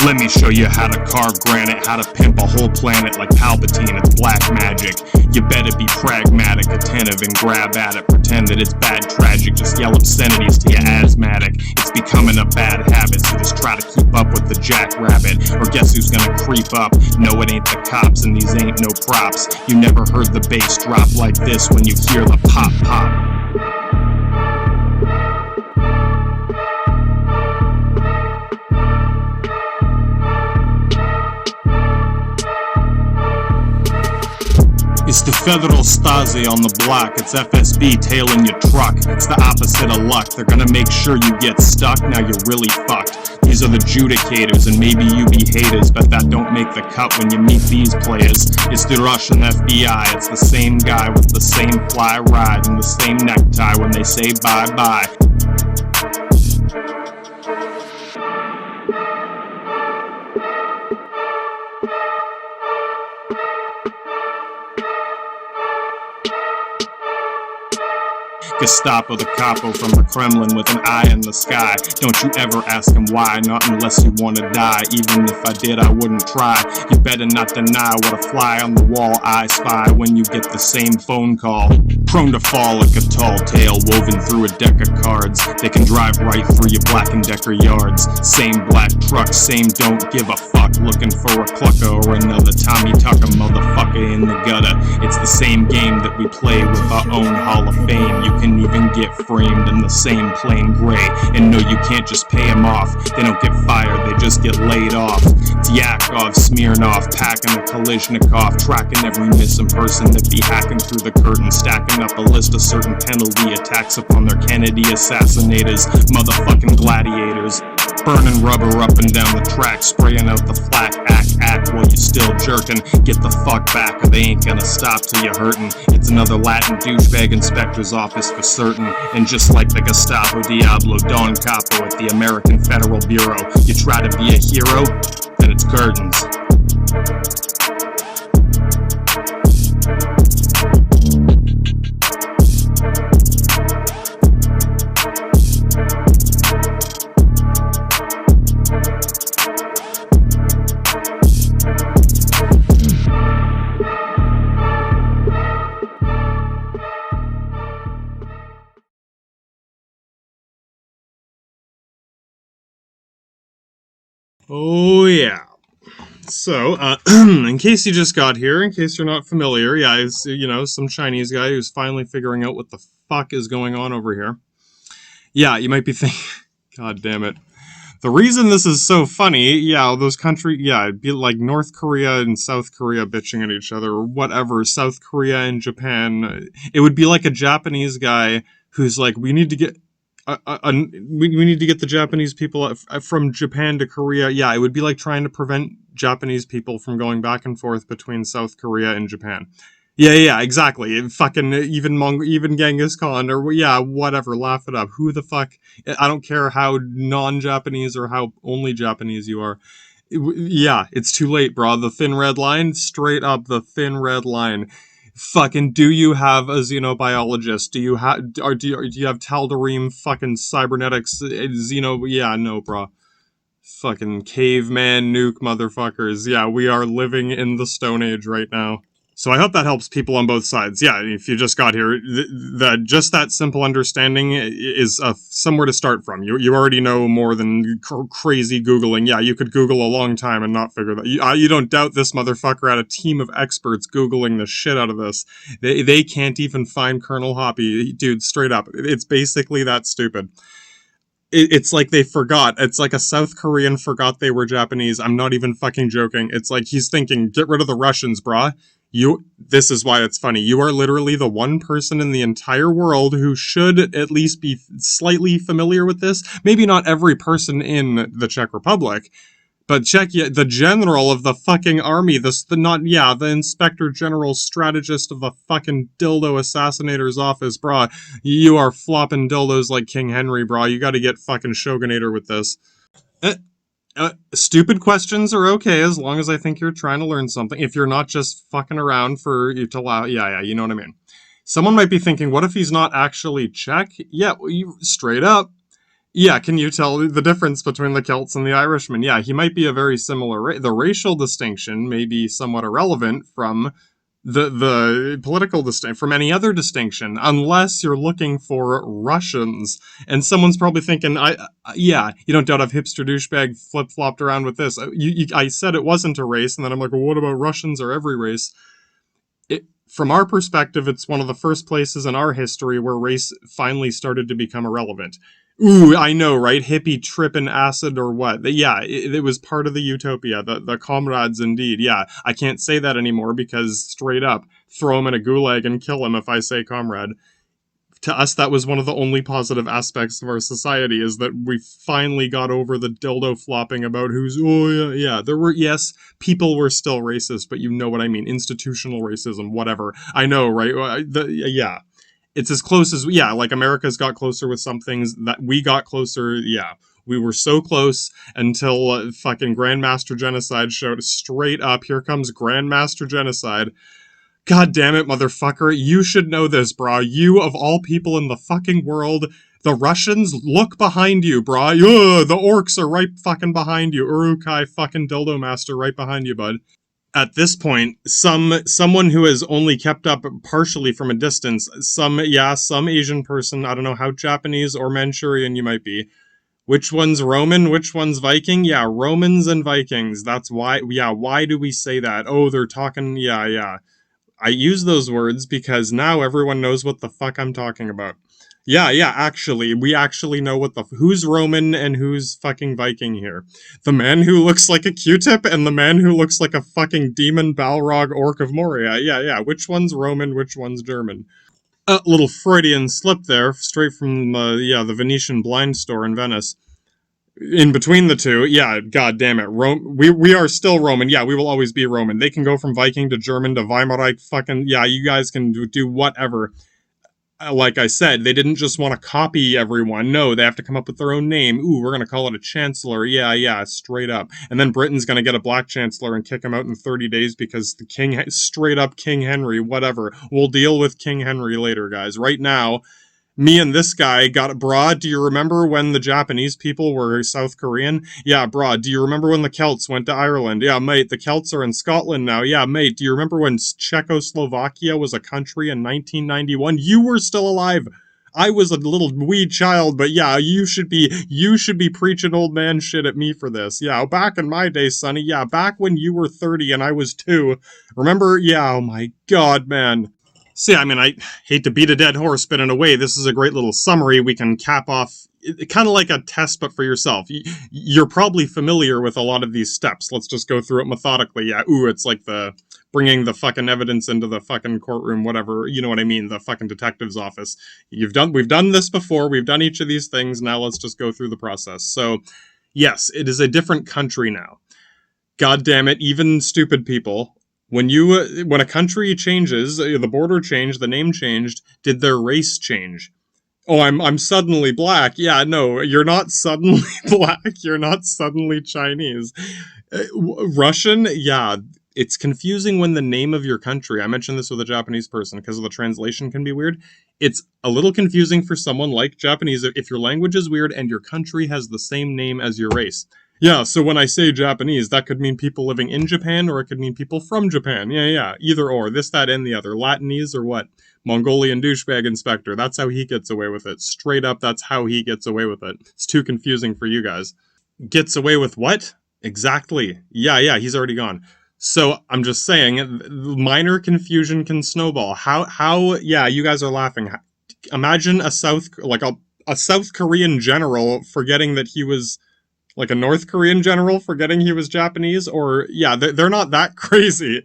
Let me show you how to carve granite, how to pimp a whole planet like Palpatine, it's black magic. You better be pragmatic, attentive, and grab at it. Pretend that it's bad tragic, just yell obscenities to your asthmatic. It's becoming a bad habit, so just try to keep up with the jackrabbit. Or guess who's gonna creep up? No, it ain't the cops, and these ain't no props. You never heard the bass drop like this when you hear the pop pop. It's the Federal Stasi on the block, it's FSB tailing your truck. It's the opposite of luck, they're gonna make sure you get stuck, now you're really fucked. These are the judicators, and maybe you be haters, but that don't make the cut when you meet these players. It's the Russian FBI, it's the same guy with the same fly ride and the same necktie when they say bye-bye. Gestapo, the capo from the Kremlin with an eye in the sky. Don't you ever ask him why, not unless you wanna die. Even if I did, I wouldn't try. You better not deny what a fly on the wall I spy when you get the same phone call. Prone to fall like a tall tale woven through a deck of cards. They can drive right through your Black & Decker yards. Same black truck, same don't give a fuck. Looking for a clucker or another Tommy Tucker motherfucker in the gutter. It's the same game that we play with our own Hall of Fame. You can even get framed in the same plain gray. And no, you can't just pay them off. They don't get fired, they just get laid off. It's Yakov, Smirnov, packing a Kalishnikov, tracking every missing person that be hacking through the curtain, stacking up a list of certain penalty attacks upon their Kennedy assassinators, motherfucking gladiators. Burning rubber up and down the track, spraying out the flak, act while you still jerking. Get the fuck back or they ain't gonna stop till you're hurting. It's another Latin douchebag inspector's office for certain. And just like the Gestapo, Diablo, Don Capo at the American Federal Bureau, you try to be a hero, then it's curtains. Oh yeah. So, in case you just got here, in case you're not familiar, yeah, it's, you know, some Chinese guy who's finally figuring out what the fuck is going on over here. Yeah, you might be thinking, god damn it. The reason this is so funny, yeah, those countries, yeah, it'd be like North Korea and South Korea bitching at each other, or whatever, South Korea and Japan. It would be like a Japanese guy who's like, we need to get... we need to get the Japanese people from Japan to Korea. Yeah, it would be like trying to prevent Japanese people from going back and forth between South Korea and Japan. Yeah, exactly. Fucking even Genghis Khan, or yeah, whatever, laugh it up. Who the fuck? I don't care how non-Japanese or how only Japanese you are. Yeah, it's too late, bro. The thin red line, straight up the thin red line. Fucking, do you have a xenobiologist? Do you have Tal'Darim fucking cybernetics yeah, no, bro. Fucking caveman nuke motherfuckers. Yeah, we are living in the Stone Age right now. So I hope that helps people on both sides. Yeah, if you just got here, just that simple understanding is somewhere to start from. You already know more than crazy Googling. Yeah, you could Google a long time and not figure that. You don't doubt this motherfucker had a team of experts Googling the shit out of this. They can't even find Colonel Hoppy. Dude, straight up. It's basically that stupid. It's like they forgot. It's like a South Korean forgot they were Japanese. I'm not even fucking joking. It's like he's thinking, get rid of the Russians, brah. This is why it's funny. You are literally the one person in the entire world who should at least be slightly familiar with this. Maybe not every person in the Czech Republic, but the general of the fucking army, the inspector general strategist of the fucking dildo assassinator's office, brah. You are flopping dildos like King Henry, brah. You gotta get fucking Shogunator with this. Stupid questions are okay as long as I think you're trying to learn something. If you're not just fucking around for you to laugh. Yeah, you know what I mean. Someone might be thinking, what if he's not actually Czech? Yeah, straight up. Yeah, can you tell the difference between the Celts and the Irishmen? Yeah, he might be a very similar the racial distinction may be somewhat irrelevant from the political distinction, from any other distinction, unless you're looking for Russians. And someone's probably thinking, yeah, you don't doubt I've hipster douchebag flip flopped around with this. I said it wasn't a race, and then I'm like, well, what about Russians or every race? From our perspective, it's one of the first places in our history where race finally started to become irrelevant. Ooh, I know, right? Hippie tripping acid or what? Yeah, it was part of the utopia, the comrades indeed. Yeah, I can't say that anymore because straight up, throw him in a gulag and kill him if I say comrade. To us, that was one of the only positive aspects of our society, is that we finally got over the dildo flopping about who's, oh yeah, yeah. There were, yes, people were still racist, but you know what I mean. Institutional racism, whatever. I know, right? Yeah. It's as close as, yeah, like America's got closer with some things that we got closer, yeah. We were so close until fucking Grandmaster Genocide showed straight up. Here comes Grandmaster Genocide. God damn it, motherfucker. You should know this, brah. You, of all people in the fucking world, the Russians, look behind you, brah. The orcs are right fucking behind you. Urukai fucking dildo master right behind you, bud. At this point, someone who has only kept up partially from a distance, some Asian person, I don't know how Japanese or Manchurian you might be. Which one's Roman? Which one's Viking? Yeah, Romans and Vikings. That's why, yeah, why do we say that? Oh, they're talking, yeah, yeah. I use those words because now everyone knows what the fuck I'm talking about. Yeah, yeah, actually, we actually know who's Roman and who's fucking Viking here. The man who looks like a Q-tip and the man who looks like a fucking demon Balrog orc of Moria. Yeah, yeah, which one's Roman, which one's German? A little Freudian slip there, straight from, the Venetian blind store in Venice. In between the two, yeah, god damn it. We are still Roman. Yeah, we will always be Roman. They can go from Viking to German to Weimarite, fucking, yeah, you guys can do whatever. Like I said, they didn't just want to copy everyone. No, they have to come up with their own name. Ooh, we're going to call it a chancellor. Yeah, yeah, straight up. And then Britain's going to get a black chancellor and kick him out in 30 days because the king, straight up King Henry, whatever. We'll deal with King Henry later, guys. Right now, me and this guy got abroad. Do you remember when the Japanese people were South Korean? Yeah, broad. Do you remember when the Celts went to Ireland? Yeah, mate, the Celts are in Scotland now. Yeah, mate, do you remember when Czechoslovakia was a country in 1991? You were still alive. I was a little wee child, but yeah, you should be preaching old man shit at me for this. Yeah, back in my day, Sonny. Yeah, back when you were 30 and I was 2. Remember? Yeah, oh my god, man. So yeah, I mean, I hate to beat a dead horse, but in a way, this is a great little summary we can cap off, kind of like a test, but for yourself. You're probably familiar with a lot of these steps. Let's just go through it methodically. Yeah, ooh, it's like the bringing the fucking evidence into the fucking courtroom, whatever. You know what I mean? The fucking detective's office. We've done this before. We've done each of these things. Now let's just go through the process. So, yes, it is a different country now. God damn it, even stupid people. When a country changes, the border changed, the name changed, did their race change? Oh, I'm suddenly black. Yeah, no, you're not suddenly black. You're not suddenly Chinese. Russian? Yeah, it's confusing when the name of your country. I mentioned this with a Japanese person because of the translation can be weird. It's a little confusing for someone like Japanese if your language is weird and your country has the same name as your race. Yeah, so when I say Japanese, that could mean people living in Japan or it could mean people from Japan. Yeah, yeah, either or. This, that, and the other. Latinese or what? Mongolian douchebag inspector. That's how he gets away with it. Straight up, that's how he gets away with it. It's too confusing for you guys. Gets away with what? Exactly. Yeah, yeah, he's already gone. So I'm just saying, minor confusion can snowball. Yeah, you guys are laughing. Imagine a South Korean general forgetting that he was like a North Korean general forgetting he was Japanese, or yeah, they're not that crazy.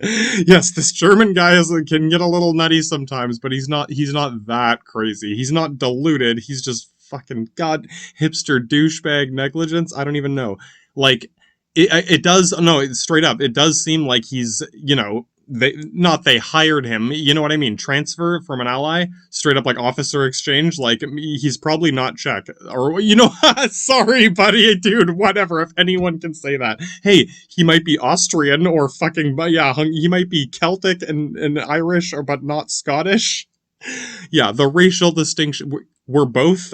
Yes, this German guy can get a little nutty sometimes, but he's not that crazy. He's not deluded. He's just fucking god hipster douchebag negligence. I don't even know. Like it does straight up. It does seem like he's they hired him, you know what I mean, transfer from an ally, straight up like officer exchange, like he's probably not Czech, or sorry buddy, dude, whatever, if anyone can say that. Hey, he might be Austrian or fucking, yeah, he might be Celtic and Irish, or but not Scottish. Yeah, the racial distinction. We're both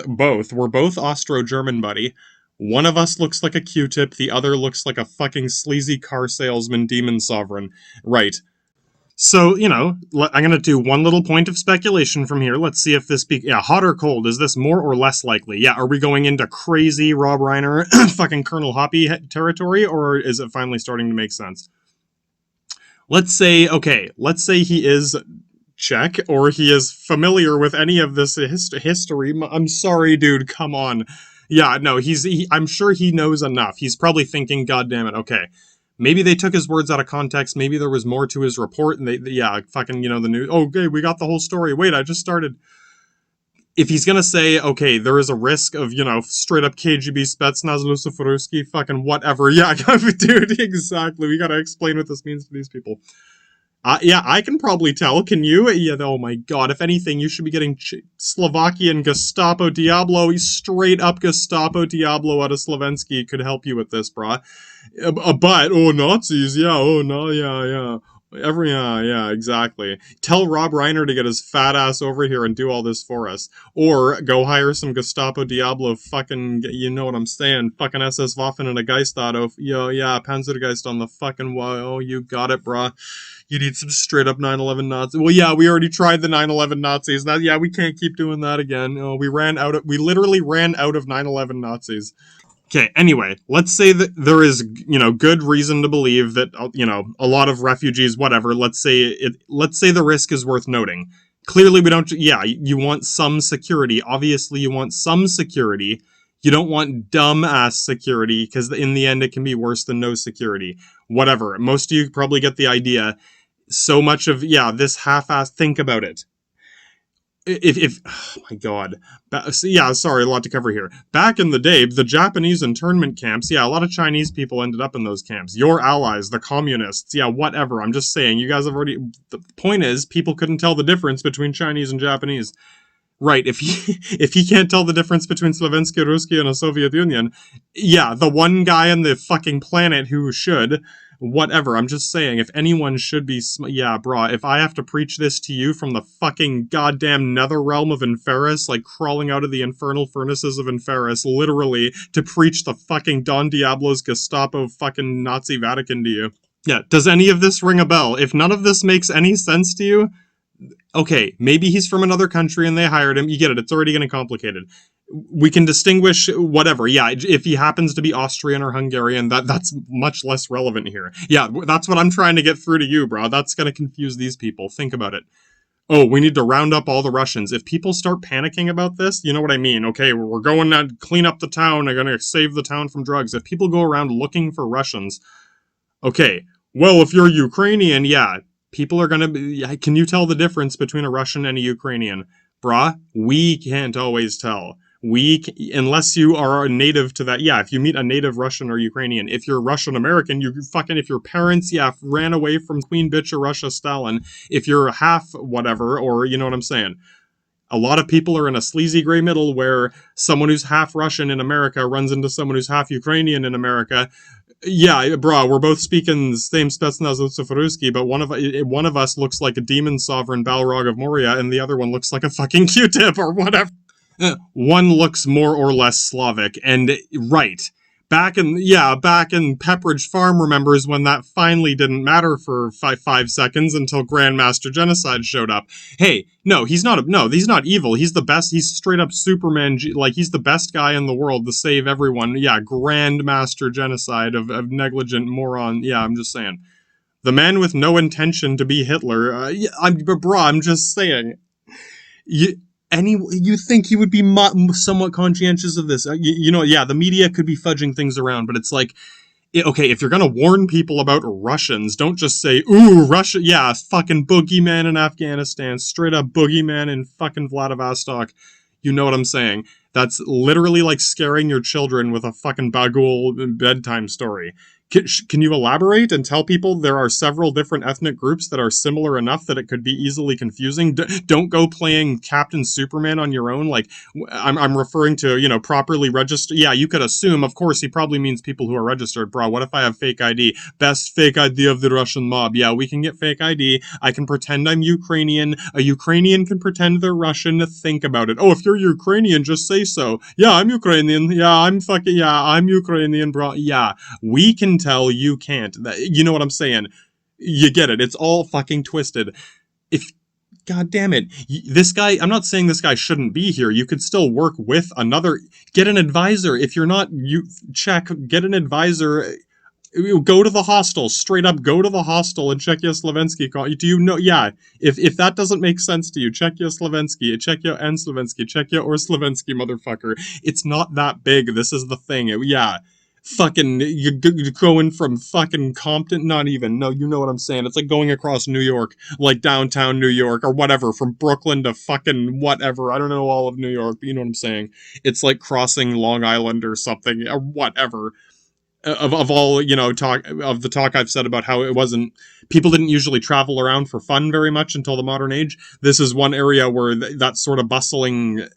Austro-German, buddy. One of us looks like a Q-tip, the other looks like a fucking sleazy car salesman demon sovereign. Right. So, I'm going to do one little point of speculation from here. Let's see if this yeah, hot or cold. Is this more or less likely? Yeah, are we going into crazy Rob Reiner fucking Colonel Hoppy territory, or is it finally starting to make sense? Let's say he is Czech, or he is familiar with any of this history. I'm sorry, dude, come on. Yeah, no, I'm sure he knows enough. He's probably thinking, God damn it, okay. Maybe they took his words out of context. Maybe there was more to his report, and yeah, fucking, the news. Oh, okay, we got the whole story. Wait, I just started. If he's gonna say, okay, there is a risk of, straight up KGB Spetsnaz Luciferuski, fucking whatever. Yeah, dude, exactly. We gotta explain what this means to these people. Yeah, I can probably tell. Can you? Yeah, oh my god. If anything, you should be getting Slovakian Gestapo Diablo. Straight up Gestapo Diablo out of Slovensky could help you with this, brah. But, Nazis, yeah, no, yeah. Yeah, exactly. Tell Rob Reiner to get his fat ass over here and do all this for us. Or go hire some Gestapo Diablo fucking, you know what I'm saying, fucking SS Waffen and a Geistado. Yeah, Panzergeist on the fucking, oh, you got it, brah. You need some straight up 9/11 Nazis. Well, yeah, we already tried the 9/11 Nazis. Now, yeah, we can't keep doing that again. We literally ran out of 9/11 Nazis. Okay, anyway, let's say that there is, good reason to believe that, a lot of refugees, whatever, let's say the risk is worth noting. Clearly we don't, yeah, you want some security. Obviously you want some security. You don't want dumb-ass security, because in the end it can be worse than no security. Whatever. Most of you probably get the idea. So much of, yeah, this half-ass, think about it. If oh my god. Yeah, sorry, a lot to cover here. Back in the day, the Japanese internment camps, yeah, a lot of Chinese people ended up in those camps. Your allies, the communists, yeah, whatever. I'm just saying, you guys have already... The point is, people couldn't tell the difference between Chinese and Japanese. Right, if he can't tell the difference between Slovensky, Ruski, and the Soviet Union, yeah, the one guy on the fucking planet who should... Whatever, I'm just saying, if anyone should be... Yeah, brah, if I have to preach this to you from the fucking goddamn nether realm of Inferis, like crawling out of the infernal furnaces of Inferis, literally, to preach the fucking Don Diablo's Gestapo fucking Nazi Vatican to you. Yeah, does any of this ring a bell? If none of this makes any sense to you, okay, maybe he's from another country and they hired him. You get it, it's already getting complicated. We can distinguish whatever. Yeah, if he happens to be Austrian or Hungarian, that's much less relevant here. Yeah, that's what I'm trying to get through to you, bro. That's going to confuse these people. Think about it. Oh, we need to round up all the Russians. If people start panicking about this, you know what I mean. Okay, we're going to clean up the town. They're going to save the town from drugs. If people go around looking for Russians, okay, well, if you're Ukrainian, yeah, people are going to be... Can you tell the difference between a Russian and a Ukrainian? Brah, we can't always tell. Unless you are a native to that, yeah, if you meet a native Russian or Ukrainian, if you're Russian American, if your parents, yeah, ran away from Queen Bitch of Russia, Stalin, if you're half whatever, or you know what I'm saying. A lot of people are in a sleazy gray middle where someone who's half Russian in America runs into someone who's half Ukrainian in America. Yeah, bro, we're both speaking the same Spetsnaz Luciferuski, but one of us looks like a demon sovereign Balrog of Moria, and the other one looks like a fucking Q-tip or whatever. One looks more or less Slavic, and right. Back in Pepperidge Farm remembers when that finally didn't matter for 5 seconds until Grandmaster Genocide showed up. Hey, no, he's not evil. He's the best. He's straight up Superman. Like, he's the best guy in the world to save everyone. Yeah, Grandmaster Genocide of negligent moron. Yeah, I'm just saying. The man with no intention to be Hitler. I'm just saying. You think he would be somewhat conscientious of this? Yeah, the media could be fudging things around, but it's like, okay, if you're gonna warn people about Russians, don't just say, ooh, Russia, yeah, fucking boogeyman in Afghanistan, straight up boogeyman in fucking Vladivostok. You know what I'm saying? That's literally like scaring your children with a fucking bagul bedtime story. Can you elaborate and tell people there are several different ethnic groups that are similar enough that it could be easily confusing? Don't go playing Captain Superman on your own. Like, I'm referring to, properly registered. Yeah, you could assume, of course, he probably means people who are registered. Bro, what if I have fake ID? Best fake ID of the Russian mob. Yeah, we can get fake ID. I can pretend I'm Ukrainian. A Ukrainian can pretend they're Russian. Think about it. Oh, if you're Ukrainian, just say so. Yeah, I'm Ukrainian. Yeah, I'm Ukrainian, bro. Yeah, we can tell, you can't. You know what I'm saying? You get it. It's all fucking twisted. If God damn it, this guy, I'm not saying this guy shouldn't be here. You could still work with another, get an advisor. If you're not, get an advisor. Go to the hostel, straight up go to the hostel and check your Slovensky. Do you know? Yeah, if that doesn't make sense to you, check your Slovensky, check your N Slovensky, check your or Slovensky, motherfucker. It's not that big. This is the thing. Yeah. Fucking, you're going from fucking Compton, not even, no, you know what I'm saying, it's like going across New York, like downtown New York, or whatever, from Brooklyn to fucking whatever, I don't know all of New York, but you know what I'm saying, it's like crossing Long Island or something, or whatever, of all, talk, of the talk I've said about how it wasn't, people didn't usually travel around for fun very much until the modern age, this is one area where that sort of bustling,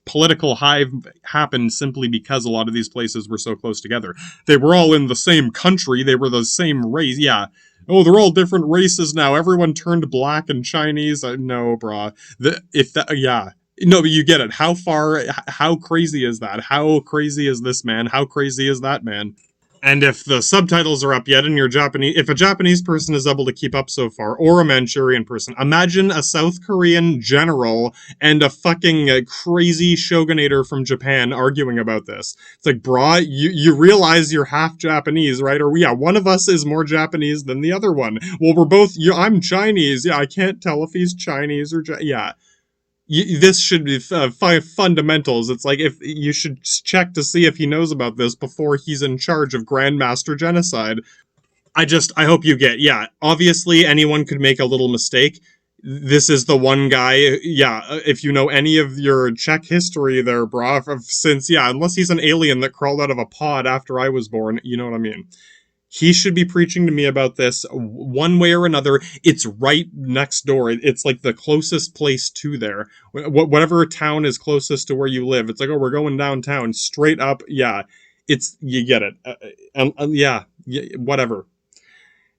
political hive happened simply because a lot of these places were so close together. They were all in the same country. They were the same race. Yeah. Oh, they're all different races now. Everyone turned black and Chinese. No, brah. Yeah. No, but you get it. How crazy is that? How crazy is this man? How crazy is that man? And if the subtitles are up yet and you're Japanese, if a Japanese person is able to keep up so far, or a Manchurian person, imagine a South Korean general and a fucking crazy shogunator from Japan arguing about this. It's like, brah, you realize you're half Japanese, right? Or yeah, one of us is more Japanese than the other one. Well, we're both, I'm Chinese. Yeah, I can't tell if he's Chinese or, yeah. This should be fundamentals. It's like, if you should check to see if he knows about this before he's in charge of Grandmaster Genocide. I hope you get, yeah, obviously anyone could make a little mistake. This is the one guy, yeah, if you know any of your Czech history there, brah, since, yeah, unless he's an alien that crawled out of a pod after I was born, you know what I mean. He should be preaching to me about this one way or another. It's right next door. It's like the closest place to there. Whatever town is closest to where you live. It's like, oh, we're going downtown. Straight up. Yeah. You get it. Yeah. Whatever.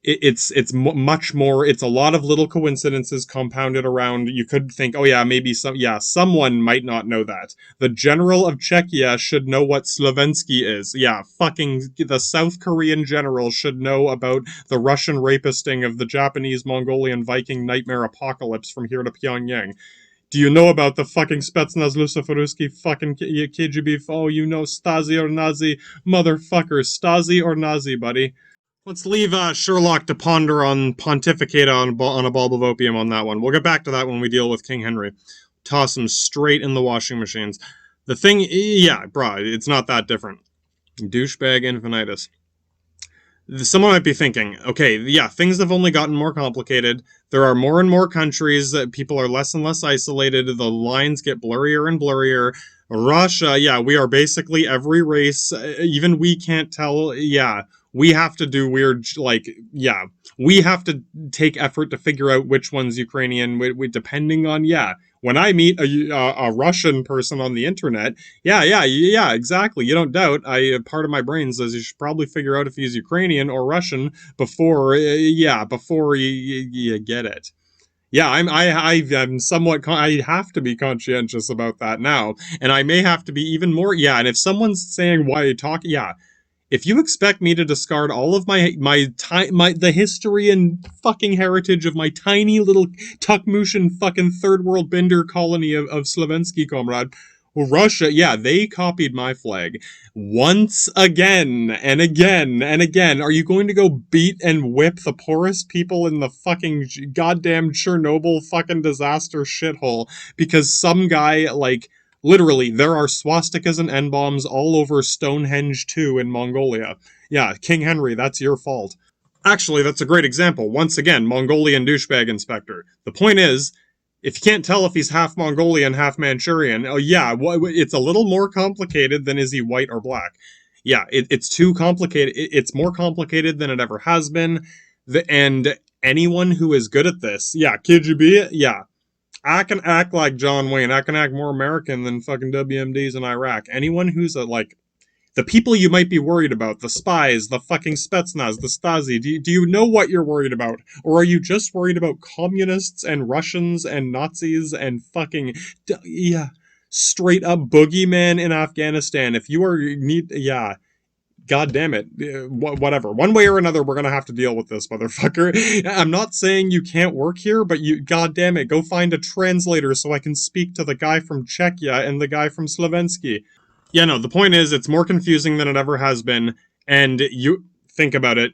It's much more, it's a lot of little coincidences compounded around. You could think, oh yeah, maybe someone might not know that. The general of Czechia should know what Slovensky is. Yeah, fucking the South Korean general should know about the Russian rapisting of the Japanese Mongolian Viking nightmare apocalypse from here to Pyongyang. Do you know about the fucking Spetsnaz Lusoforuski fucking KGB? Oh, you know Stasi or Nazi? Motherfucker, Stasi or Nazi, buddy. Let's leave Sherlock to pontificate on a bulb of opium on that one. We'll get back to that when we deal with King Henry. Toss him straight in the washing machines. The thing, yeah, brah, it's not that different. Douchebag infinitus. Someone might be thinking, okay, yeah, things have only gotten more complicated. There are more and more countries. People are less and less isolated. The lines get blurrier and blurrier. Russia, yeah, we are basically every race. Even we can't tell, yeah. We have to do weird, like, yeah, we have to take effort to figure out which one's Ukrainian, depending on, yeah. When I meet a Russian person on the internet, yeah, exactly. You don't doubt. Part of my brain says you should probably figure out if he's Ukrainian or Russian before you get it. Yeah, I'm somewhat, I have to be conscientious about that now, and I may have to be even more, yeah, and if someone's saying why you talk, yeah, if you expect me to discard all of the history and fucking heritage of my tiny little Tukmushin fucking third world bender colony of Slovensky comrade, well, Russia, yeah, they copied my flag. Once again, and again, and again. Are you going to go beat and whip the poorest people in the fucking goddamn Chernobyl fucking disaster shithole because some guy, like, literally, there are swastikas and N-bombs all over Stonehenge 2 in Mongolia. Yeah, King Henry, that's your fault. Actually, that's a great example. Once again, Mongolian douchebag inspector. The point is, if you can't tell if he's half Mongolian, half Manchurian, oh yeah, it's a little more complicated than is he white or black. Yeah, it's too complicated. It's more complicated than it ever has been. And anyone who is good at this, yeah, KGB, yeah, I can act like John Wayne. I can act more American than fucking WMDs in Iraq. Anyone who's like, the people you might be worried about, the spies, the fucking Spetsnaz, the Stasi, do you know what you're worried about? Or are you just worried about communists and Russians and Nazis and fucking, yeah, straight up boogeyman in Afghanistan? If you are, yeah, God damn it. Whatever. One way or another, we're gonna have to deal with this, motherfucker. I'm not saying you can't work here, but you, God damn it, go find a translator so I can speak to the guy from Czechia and the guy from Slovensky. Yeah, no, the point is, it's more confusing than it ever has been, and you think about it,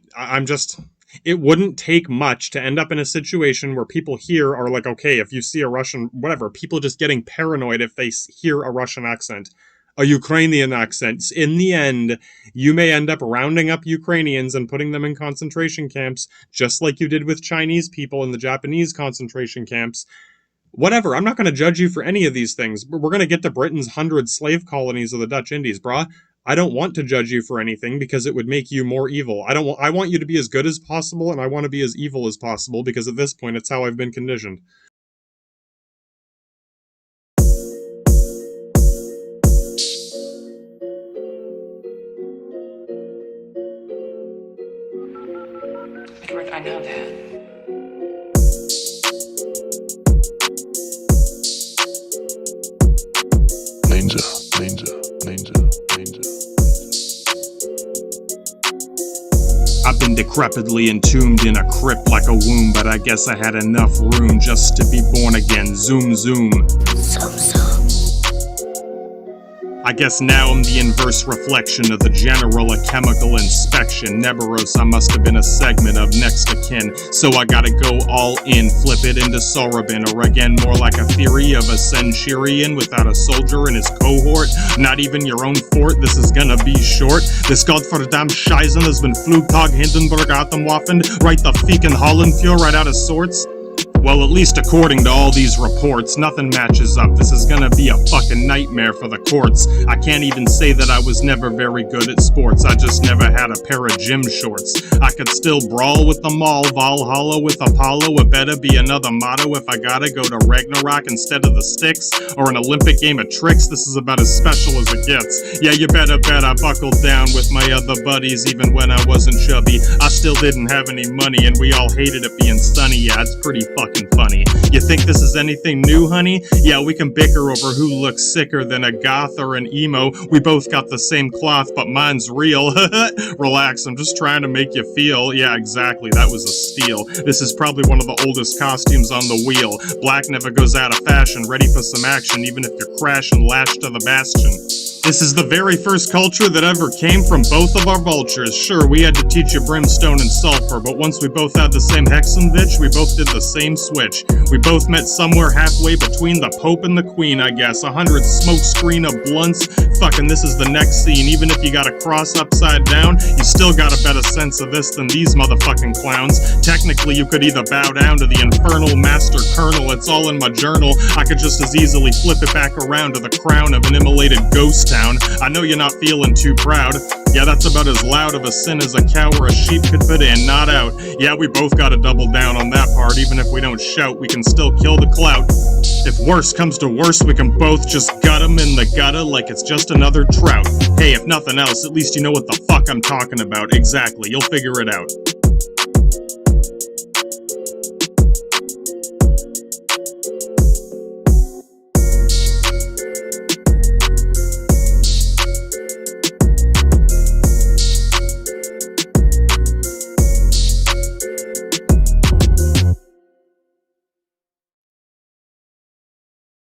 it wouldn't take much to end up in a situation where people here are like, okay, if you see a Russian, whatever, people just getting paranoid if they hear a Russian accent, a Ukrainian accent. In the end, you may end up rounding up Ukrainians and putting them in concentration camps, just like you did with Chinese people in the Japanese concentration camps. Whatever, I'm not going to judge you for any of these things. We're going to get to Britain's 100 slave colonies of the Dutch Indies, brah. I don't want to judge you for anything because it would make you more evil. I want you to be as good as possible, and I want to be as evil as possible because at this point, it's how I've been conditioned. Edward, I know that. Danger. I've been decrepitly entombed in a crypt like a womb, but I guess I had enough room just to be born again. Zoom, zoom. I guess now I'm the inverse reflection of the general, a chemical inspection. Neberos, I must have been a segment of next of kin. So I gotta go all in, flip it into Sorabin, or again more like a theory of a centurion without a soldier in his cohort. Not even your own fort, this is gonna be short. This Gottverdammt Scheißen has been Flugtag Hindenburg Atemwaffen, right the Feeken Hollandfjord right out of sorts. Well, at least according to all these reports, nothing matches up. This is gonna be a fucking nightmare for the courts. I can't even say that I was never very good at sports. I just never had a pair of gym shorts. I could still brawl with them all, Valhalla with Apollo. It better be another motto if I gotta go to Ragnarok instead of the Styx, or an Olympic game of tricks. This is about as special as it gets. Yeah, you better bet I buckled down with my other buddies even when I wasn't chubby. I still didn't have any money and we all hated it being sunny. Yeah, it's pretty fucking funny. You think this is anything new, honey? Yeah, we can bicker over who looks sicker than a goth or an emo. We both got the same cloth, but mine's real. Relax, I'm just trying to make you feel. Yeah, exactly, that was a steal. This is probably one of the oldest costumes on the wheel. Black never goes out of fashion, ready for some action, even if you're crashing lashed to the bastion. This is the very first culture that ever came from both of our vultures. Sure, we had to teach you brimstone and sulfur, but once we both had the same Hexenvich, we both did the same switch. We both met somewhere halfway between the Pope and the Queen, I guess. 100 smoke screen of blunts. Fucking this is the next scene. Even if you got a cross upside down, you still got a better sense of this than these motherfucking clowns. Technically, you could either bow down to the infernal master colonel. It's all in my journal. I could just as easily flip it back around to the crown of an immolated ghost town. I know you're not feeling too proud. Yeah, that's about as loud of a sin as a cow or a sheep could fit in, not out. Yeah, we both gotta double down on that part. Even if we don't shout, we can still kill the clout. If worse comes to worse, we can both just gut 'em in the gutter like it's just another trout. Hey, if nothing else, at least you know what the fuck I'm talking about. Exactly, you'll figure it out.